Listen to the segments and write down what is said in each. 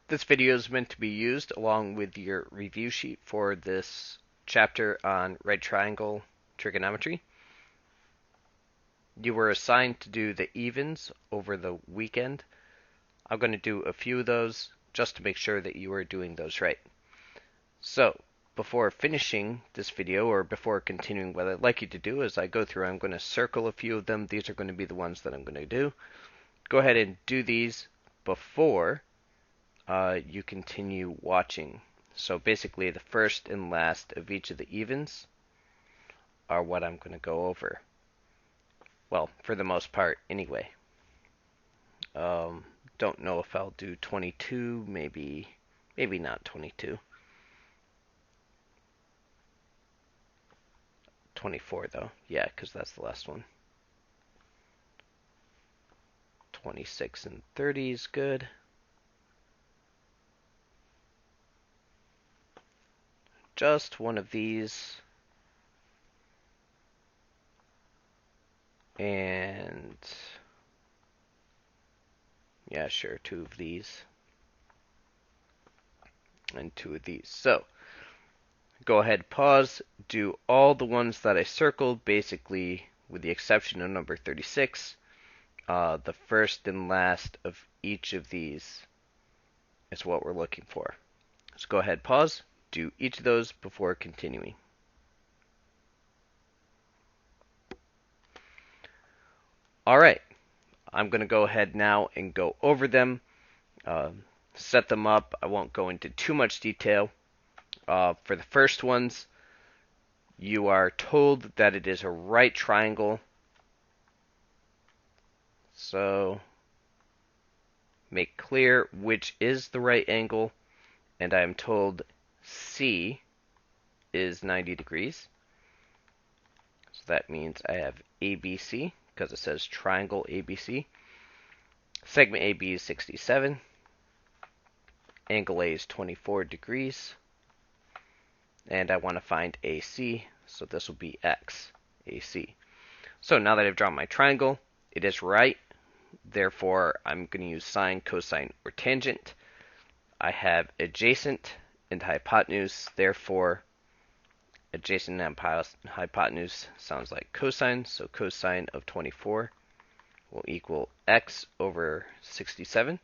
This video is meant to be used along with your review sheet for this chapter on right triangle trigonometry. You were assigned to do the evens over the weekend. I'm going to do a few of those just to make sure that you are doing those right. So, before finishing this video, or before continuing, what I'd like you to do as I go through, I'm going to circle a few of them. These are going to be the ones that I'm going to do. Go ahead and do these before you continue watching. So basically the first and last of each of the evens are what I'm going to go over. Well, for the most part anyway. Don't know if I'll do 22, maybe not 22. 24 though, yeah, because that's the last one. 26 and 30 is good. Just one of these. And yeah, sure, two of these. And two of these. So, go ahead, pause, do all the ones that I circled, basically, with the exception of number 36. The first and last of each of these is what we're looking for. So go ahead, pause, do each of those before continuing. Alright, I'm going to go ahead now and go over them, set them up. I won't go into too much detail. For the first ones, you are told that it is a right triangle. So make clear which is the right angle, and I am told C is 90 degrees. So that means I have ABC, because it says triangle ABC. Segment AB is 67. Angle A is 24 degrees. And I want to find AC, so this will be X, AC. So now that I've drawn my triangle, it is right. Therefore, I'm going to use sine, cosine, or tangent. I have adjacent and hypotenuse. Therefore, adjacent and hypotenuse sounds like cosine. So cosine of 24 will equal x over 67.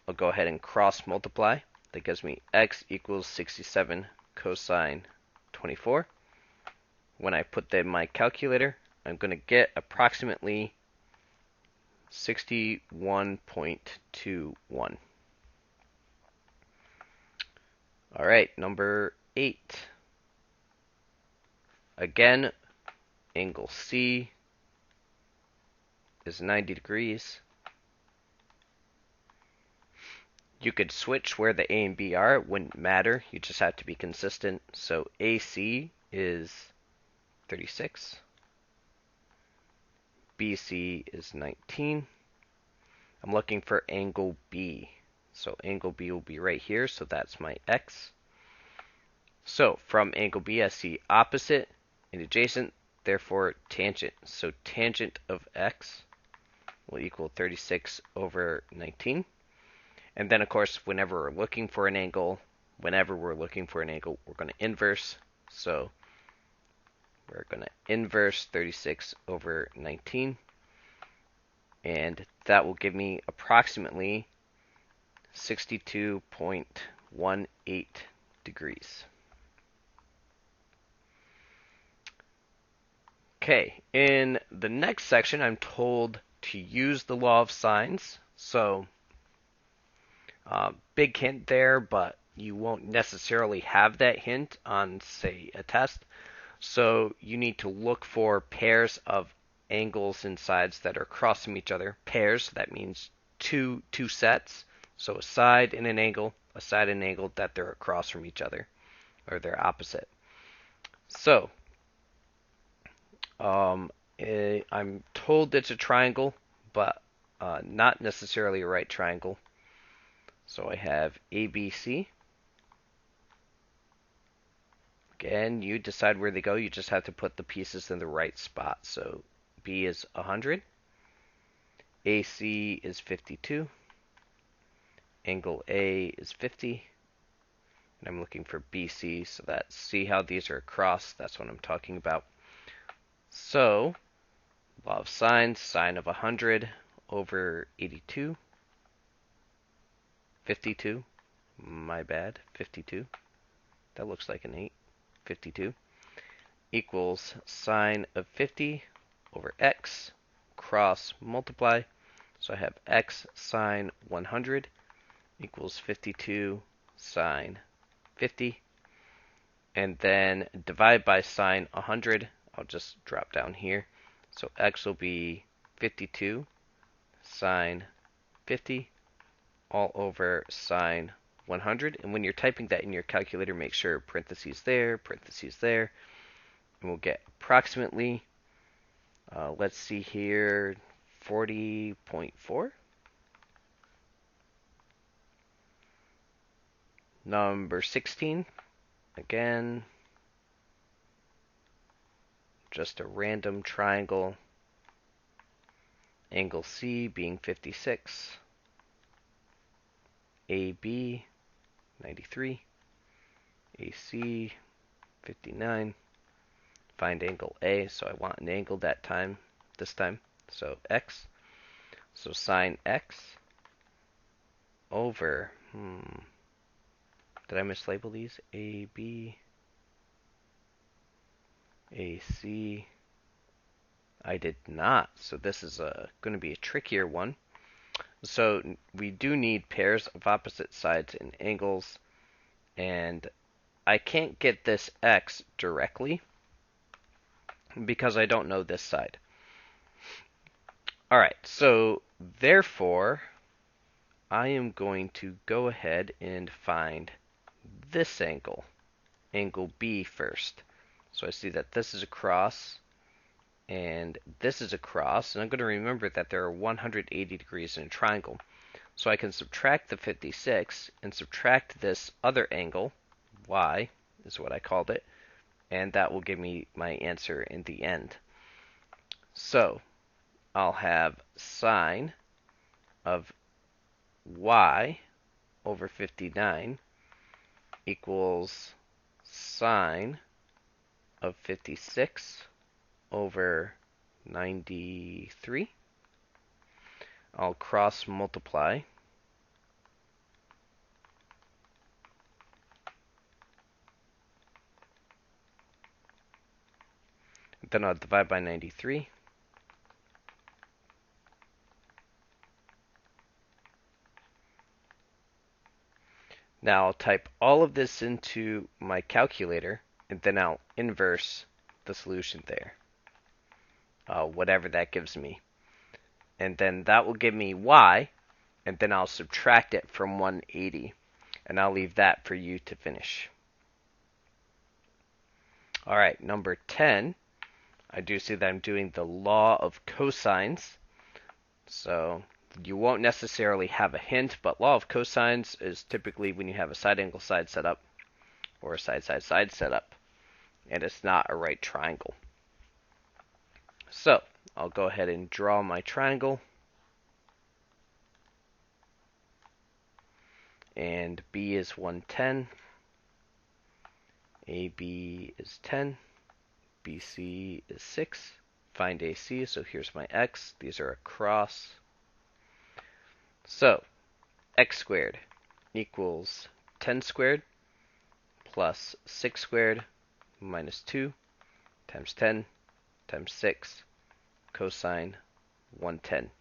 I'll go ahead and cross multiply. That gives me x equals 67 cosine 24. When I put that in my calculator, I'm going to get approximately 61.21. Alright, number 8. Again, angle C is 90 degrees. You could switch where the A and B are. It wouldn't matter. You just have to be consistent. So AC is 36. BC is 19. I'm looking for angle B. So angle B will be right here. So that's my X. So from angle B, I see opposite and adjacent. Therefore, tangent. So tangent of X will equal 36 over 19. And then, of course, whenever we're looking for an angle, we're going to inverse. So we're going to inverse 36 over 19. And that will give me approximately 62.18 degrees. Okay, in the next section, I'm told to use the law of sines. So big hint there, but you won't necessarily have that hint on, say, a test. So you need to look for pairs of angles and sides that are across from each other. Pairs, that means two sets. So a side and an angle that they're across from each other, or they're opposite. So I'm told it's a triangle, but not necessarily a right triangle. So I have ABC. Again, you decide where they go. You just have to put the pieces in the right spot. So B is 100. AC is 52. Angle A is 50. And I'm looking for BC, so that, see how these are across? That's what I'm talking about. So, law of sines, sine of 100 over 82. 52. My bad. 52. That looks like an 8. 52. Equals sine of 50 over x, cross multiply. So I have x sine 100 equals 52 sine 50. And then divide by sine 100. I'll just drop down here. So x will be 52 sine 50 all over sine 100. And when you're typing that in your calculator, make sure parentheses there, and we'll get approximately, let's see here, 40.4. Number 16, again, just a random triangle, angle C being 56, AB 93, AC 59. Find angle A, so I want an angle this time, so x. So sine x over, did I mislabel these? AB, AC. I did not, so this is going to be a trickier one. So we do need pairs of opposite sides and angles, and I can't get this x directly because I don't know this side. Alright, so therefore, I am going to go ahead and find this angle, angle B first. So I see that this is a cross, and this is a cross, and I'm going to remember that there are 180 degrees in a triangle. So I can subtract the 56 and subtract this other angle, y is what I called it, and that will give me my answer in the end. So I'll have sine of y over 59 equals sine of 56 over 93. I'll cross multiply. Then I'll divide by 93. Now I'll type all of this into my calculator, and then I'll inverse the solution there, whatever that gives me. And then that will give me y, and then I'll subtract it from 180, and I'll leave that for you to finish. Alright, number 10, I do see that I'm doing the law of cosines. So you won't necessarily have a hint, but law of cosines is typically when you have a side angle side setup or a side side side setup, and it's not a right triangle. So I'll go ahead and draw my triangle, and B is 110, AB is 10, BC is 6. Find AC, so here's my x. These are across. So x squared equals 10 squared plus 6 squared minus 2 times 10 times 6 cosine 110.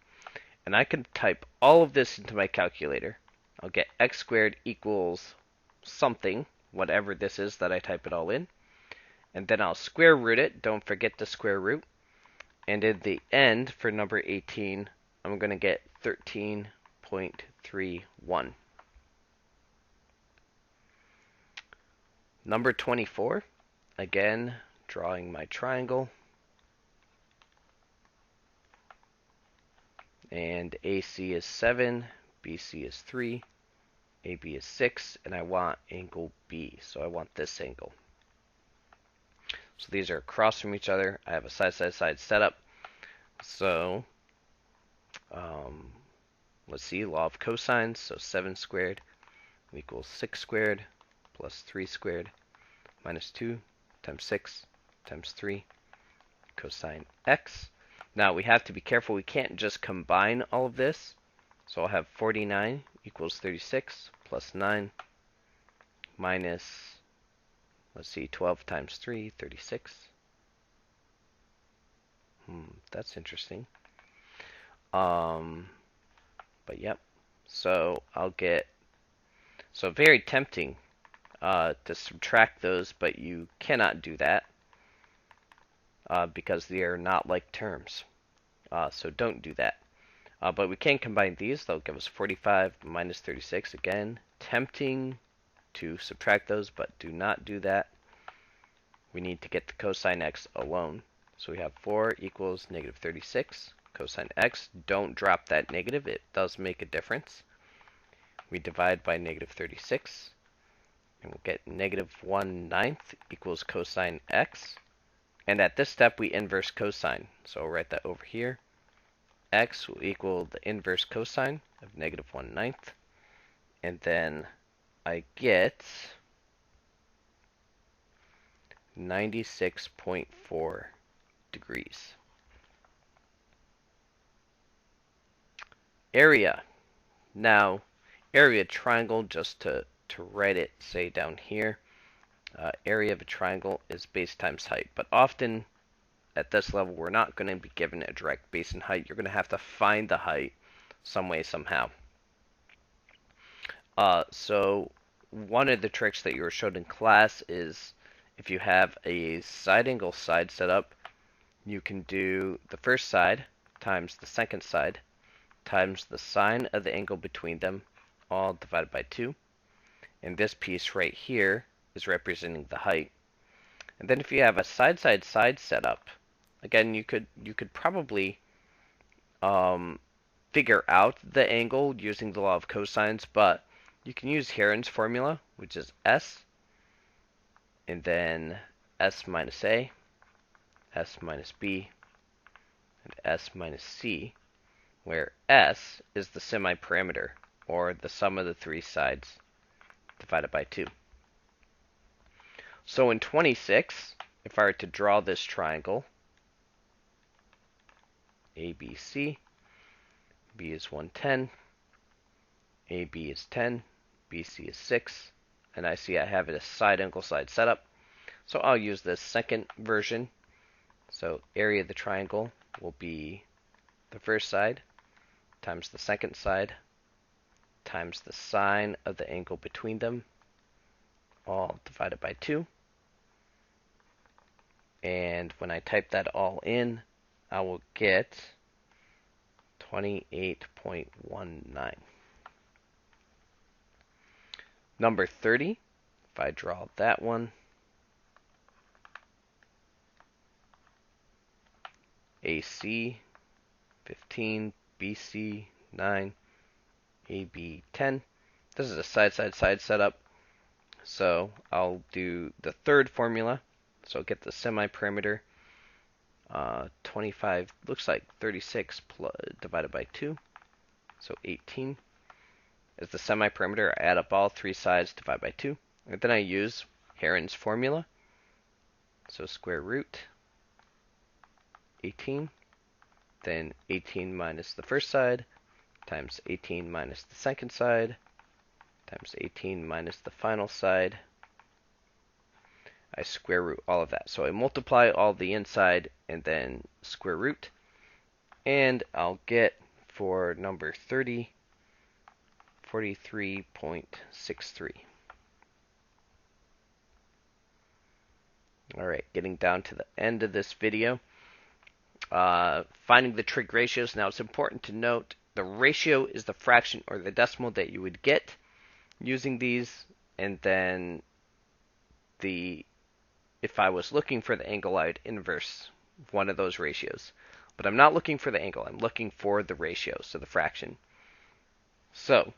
And I can type all of this into my calculator. I'll get x squared equals something, whatever this is that I type it all in. And then I'll square root it. Don't forget the square root. And in the end, for number 18, I'm going to get 13.31. Number 24, again, drawing my triangle. And AC is 7, BC is 3, AB is 6, and I want angle B, so I want this angle. So these are across from each other. I have a side-side-side setup. So let's see, law of cosines, so 7 squared equals 6 squared plus 3 squared minus 2 times 6 times 3 cosine x. Now we have to be careful, we can't just combine all of this. So I'll have 49 equals 36 plus 9 minus, let's see, 12 times 3, 36. That's interesting. But yep. So I'll get, so very tempting to subtract those, but you cannot do that because they are not like terms. So don't do that. But we can combine these. They'll give us 45 minus 36. Again, tempting to subtract those, but do not do that. We need to get the cosine x alone. So we have 4 equals negative 36. Cosine x, don't drop that negative. It does make a difference. We divide by negative 36. And we'll get negative 1/9 equals cosine x. And at this step, we inverse cosine. So I'll write that over here. X will equal the inverse cosine of negative 1/9. And then I get 96.4 degrees. Area. Now, area triangle, just to write it, say down here, area of a triangle is base times height. But often, at this level, we're not going to be given a direct base and height. You're going to have to find the height some way, somehow. So one of the tricks that you were showed in class is if you have a side angle side set up, you can do the first side times the second side times the sine of the angle between them, all divided by 2. And this piece right here is representing the height. And then if you have a side-side-side setup, again, you could probably figure out the angle using the law of cosines, but you can use Heron's formula, which is S, and then S minus A, S minus B, and S minus C, where S is the semi-parameter, or the sum of the three sides divided by 2. So in 26, if I were to draw this triangle, ABC, B is 110, AB is 10, BC is 6, and I see I have a side angle side setup. So I'll use this second version. So area of the triangle will be the first side times the second side times the sine of the angle between them, all divided by 2. And when I type that all in, I will get 28.19. Number 30, if I draw that one, AC 15, BC 9, AB 10. This is a side-side-side setup. So I'll do the third formula. So I'll get the semi-parameter. 25 looks like 36 divided by 2. So 18 is the semi-parameter. I add up all three sides, divide by 2. And then I use Heron's formula. So square root 18, then 18 minus the first side, times 18 minus the second side, times 18 minus the final side. I square root all of that. So I multiply all the inside and then square root. And I'll get, for number 30, 43.63. Alright, getting down to the end of this video. Finding the trig ratios. Now it's important to note the ratio is the fraction or the decimal that you would get using these, and then if I was looking for the angle, I'd inverse one of those ratios. But I'm not looking for the angle, I'm looking for the ratio, so the fraction. So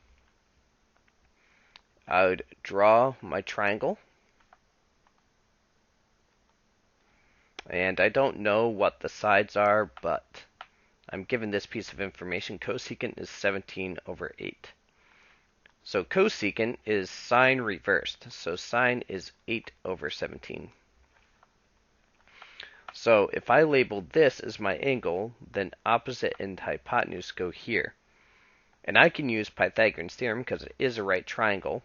I would draw my triangle. And I don't know what the sides are, but I'm given this piece of information. Cosecant is 17 over 8. So cosecant is sine reversed. So sine is 8 over 17. So if I label this as my angle, then opposite and hypotenuse go here. And I can use Pythagorean's theorem, because it is a right triangle,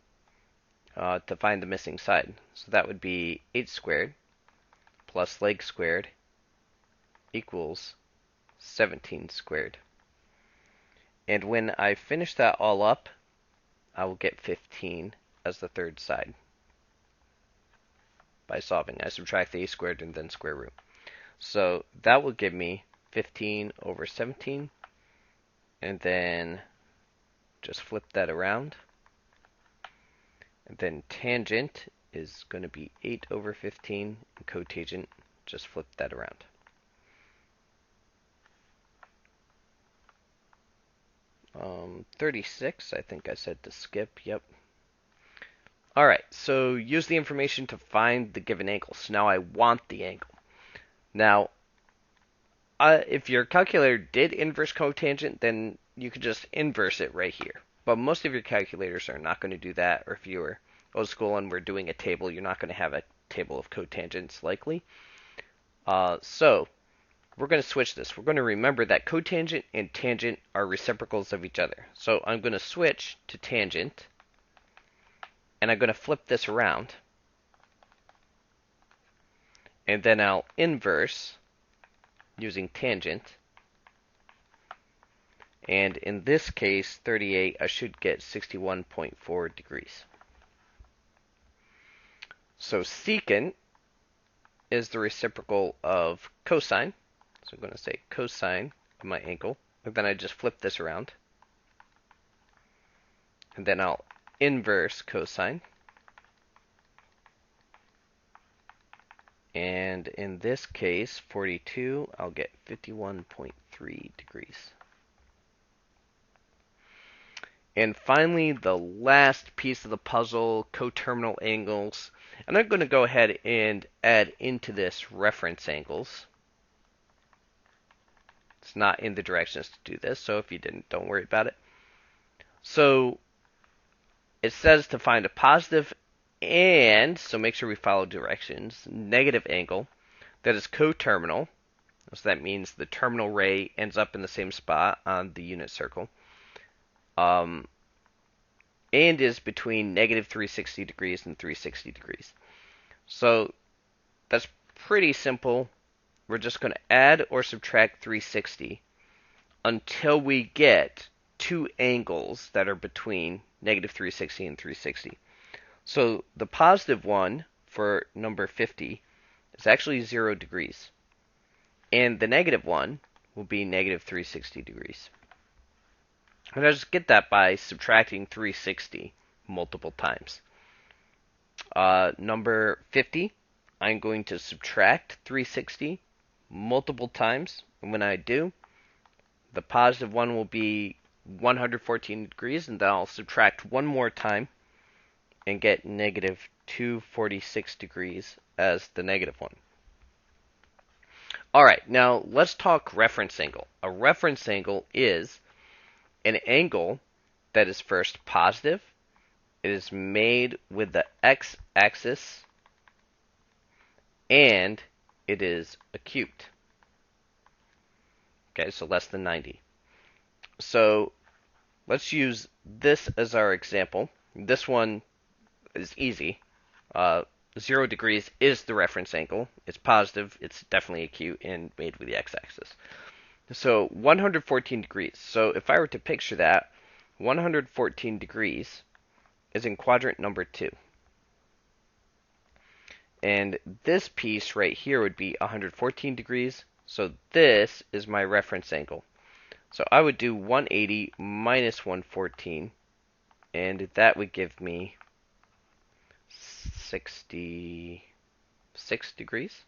to find the missing side. So that would be 8 squared plus leg squared equals 17 squared. And when I finish that all up, I will get 15 as the third side by solving. I subtract the a squared and then square root. So that will give me 15 over 17, and then just flip that around. And then tangent is going to be 8 over 15, and cotangent, just flip that around. Um, 36, I think I said to skip, yep. Alright, so use the information to find the given angle. So now I want the angle. Now, if your calculator did inverse cotangent, then you could just inverse it right here. But most of your calculators are not going to do that, or if you were old school and we're doing a table, you're not going to have a table of cotangents likely. So we're going to switch this. We're going to remember that cotangent and tangent are reciprocals of each other. So I'm going to switch to tangent, and I'm going to flip this around, and then I'll inverse using tangent. And in this case, 38, I should get 61.4 degrees. So secant is the reciprocal of cosine. So I'm going to say cosine of my angle. And then I just flip this around. And then I'll inverse cosine. And in this case, 42, I'll get 51.3 degrees. And finally, the last piece of the puzzle, coterminal angles. And I'm going to go ahead and add into this reference angles. It's not in the directions to do this, so if you didn't, don't worry about it. So it says to find a positive and, so make sure we follow directions, negative angle that is coterminal. So that means the terminal ray ends up in the same spot on the unit circle. And is between negative 360 degrees and 360 degrees. So that's pretty simple. We're just going to add or subtract 360 until we get two angles that are between negative 360 and 360. So the positive one for number 50 is actually 0 degrees. And the negative one will be negative 360 degrees. And I just get that by subtracting 360 multiple times. Number 50, I'm going to subtract 360 multiple times. And when I do, the positive one will be 114 degrees. And then I'll subtract one more time and get negative 246 degrees as the negative one. Alright, now let's talk reference angle. A reference angle is an angle that is first positive. It is made with the x-axis, and it is acute. Okay, so less than 90. So let's use this as our example. This one is easy. 0 degrees is the reference angle. It's positive, it's definitely acute, and made with the x-axis. So 114 degrees. So if I were to picture that, 114 degrees is in quadrant number 2. And this piece right here would be 114 degrees. So this is my reference angle. So I would do 180 minus 114, and that would give me 66 degrees.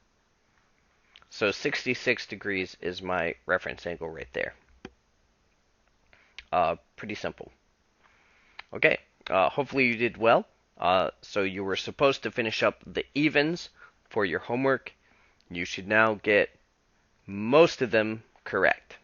So 66 degrees is my reference angle right there. Pretty simple. Okay, hopefully you did well. So you were supposed to finish up the evens for your homework. You should now get most of them correct.